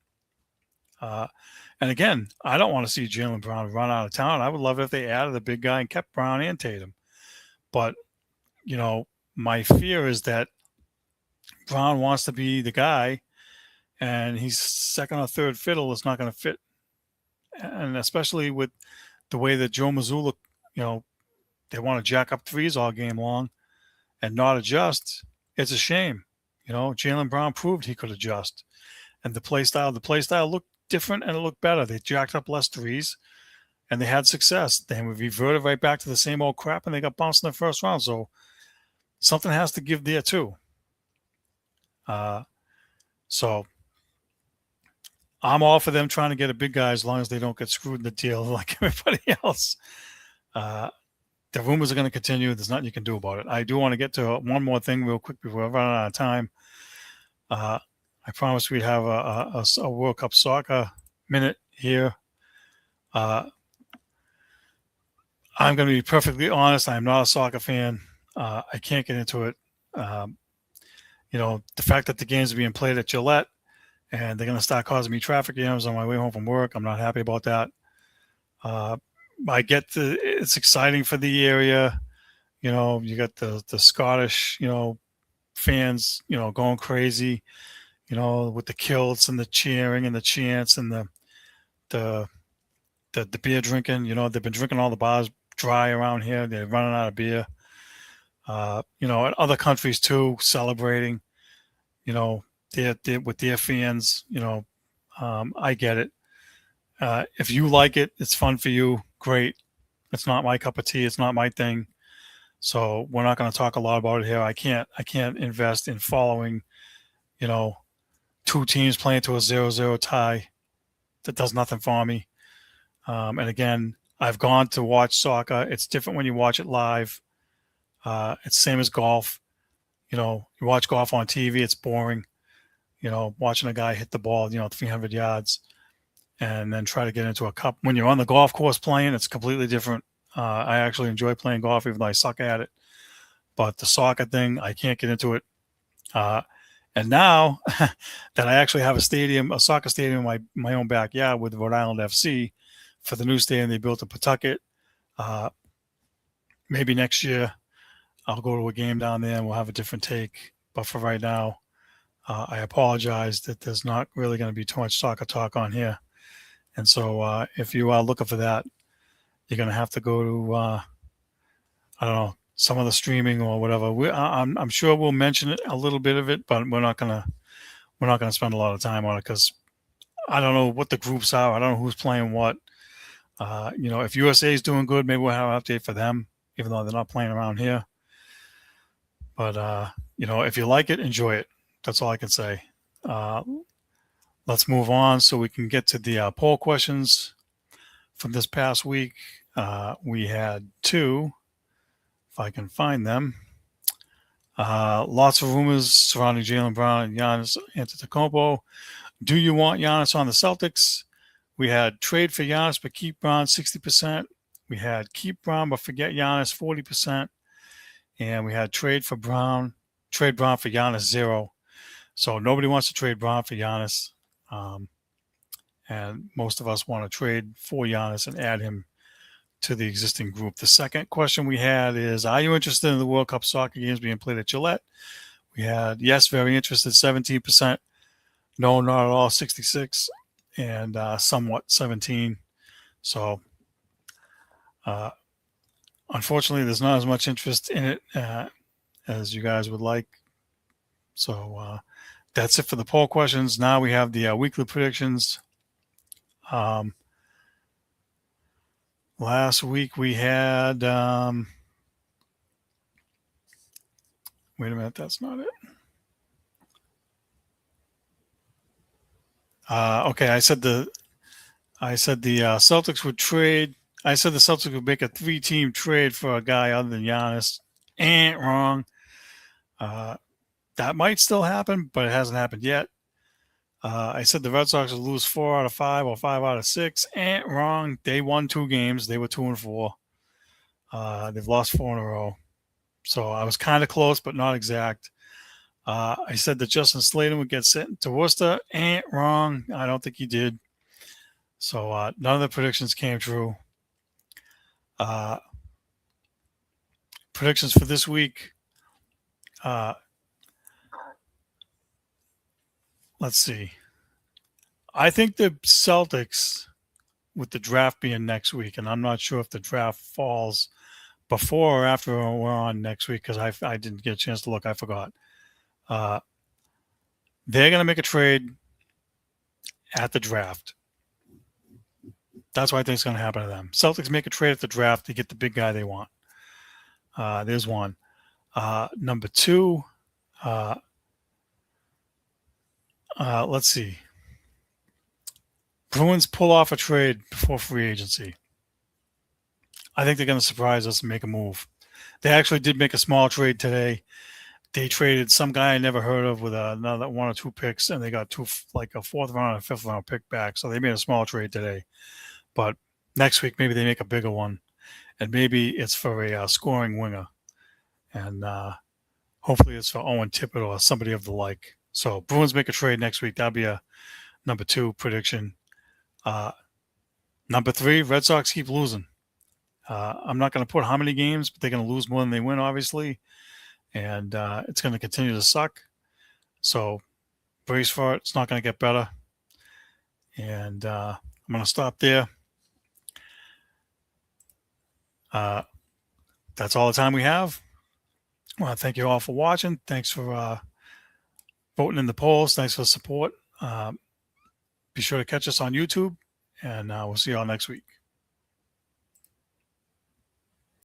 And again, I don't want to see Jaylen Brown run out of town. I would love it if they added a big guy and kept Brown and Tatum. But, my fear is that Brown wants to be the guy, and he's second or third fiddle is not going to fit. And especially with the way that Joe Mazzulla, they want to jack up threes all game long and not adjust. It's a shame. Jaylen Brown proved he could adjust. And the play style looked different and it looked better. They jacked up less threes and they had success. Then we reverted right back to the same old crap and they got bounced in the first round. So something has to give there too. So I'm all for them trying to get a big guy as long as they don't get screwed in the deal like everybody else. The rumors are going to continue. There's nothing you can do about it. I do want to get to one more thing real quick before I run out of time. I promised we'd have a World Cup soccer minute here. I'm going to be perfectly honest. I'm not a soccer fan. I can't get into it. The fact that the games are being played at Gillette and they're going to start causing me traffic jams on my way home from work, I'm not happy about that. I get it's exciting for the area. You got the Scottish, fans, going crazy, with the kilts and the cheering and the chants and the beer drinking. They've been drinking all the bars dry around here. They're running out of beer. In other countries too, celebrating, with their fans, I get it. If you like it, it's fun for you. Great. It's not my cup of tea. It's not my thing. So we're not going to talk a lot about it here. I can't invest in following, two teams playing to a 0-0 tie. That does nothing for me. And again, I've gone to watch soccer. It's different when you watch it live. It's same as golf. You watch golf on TV, it's boring. Watching a guy hit the ball, 300 yards and then try to get into a cup. When you're on the golf course playing, it's completely different. I actually enjoy playing golf, even though I suck at it. But the soccer thing, I can't get into it. And now that I actually have a soccer stadium in my own backyard with Rhode Island FC for the new stadium they built in Pawtucket, maybe next year I'll go to a game down there and we'll have a different take. But for right now, I apologize that there's not really going to be too much soccer talk on here. And so if you are looking for that, you're going to have to go to, I don't know, some of the streaming or whatever. I'm sure we'll mention it, a little bit of it, but we're not gonna spend a lot of time on it because I don't know what the groups are. I don't know who's playing what. If USA is doing good, maybe we'll have an update for them, even though they're not playing around here. But if you like it, enjoy it. That's all I can say. Let's move on so we can get to the poll questions from this past week. We had two, if I can find them. Lots of rumors surrounding Jaylen Brown and Giannis Antetokounmpo. Do you want Giannis on the Celtics? We had trade for Giannis but keep Brown 60%. We had keep Brown but forget Giannis 40%. And we had trade Brown for Giannis 0. So nobody wants to trade Brown for Giannis. And most of us want to trade for Giannis and add him to the existing group. The second question we had is, are you interested in the World Cup soccer games being played at Gillette? We had yes, very interested, 17%. No, not at all, 66%. And somewhat, 17%. So unfortunately, there's not as much interest in it as you guys would like. So that's it for the poll questions. Now we have the weekly predictions. Last week we had, wait a minute, that's not it. Okay, I said the Celtics would trade. I said the Celtics would make a 3-team trade for a guy other than Giannis. Ain't wrong. That might still happen, but it hasn't happened yet. I said the Red Sox would lose 4 out of 5 or 5 out of 6. Ain't wrong. They won 2 games. They were 2-4. They've lost 4 in a row. So I was kind of close, but not exact. I said that Justin Sladen would get sent to Worcester. Ain't wrong. I don't think he did. So none of the predictions came true. Predictions for this week. Let's see. I think the Celtics, with the draft being next week, and I'm not sure if the draft falls before or after we're on next week because I didn't get a chance to look. I forgot. Uh, they're going to make a trade at the draft. That's what I think is going to happen to them. Celtics make a trade at the draft to get the big guy they want. There's one. Number two, let's see. Bruins pull off a trade before free agency. I think they're going to surprise us and make a move. They actually did make a small trade today. They traded some guy I never heard of with another 1 or 2 picks, and they got like a 4th round and a 5th round pick back. So they made a small trade today. But next week, maybe they make a bigger one, and maybe it's for a scoring winger, and hopefully it's for Owen Tippett or somebody of the like. So Bruins make a trade next week. That'll be a number 2 prediction. Number 3, Red Sox keep losing. I'm not going to put how many games, but they're going to lose more than they win, obviously. And it's going to continue to suck. So brace for it. It's not going to get better. And I'm going to stop there. That's all the time we have. I want to thank you all for watching. Thanks for voting in the polls. Thanks for the support. Be sure to catch us on YouTube. And we'll see you all next week.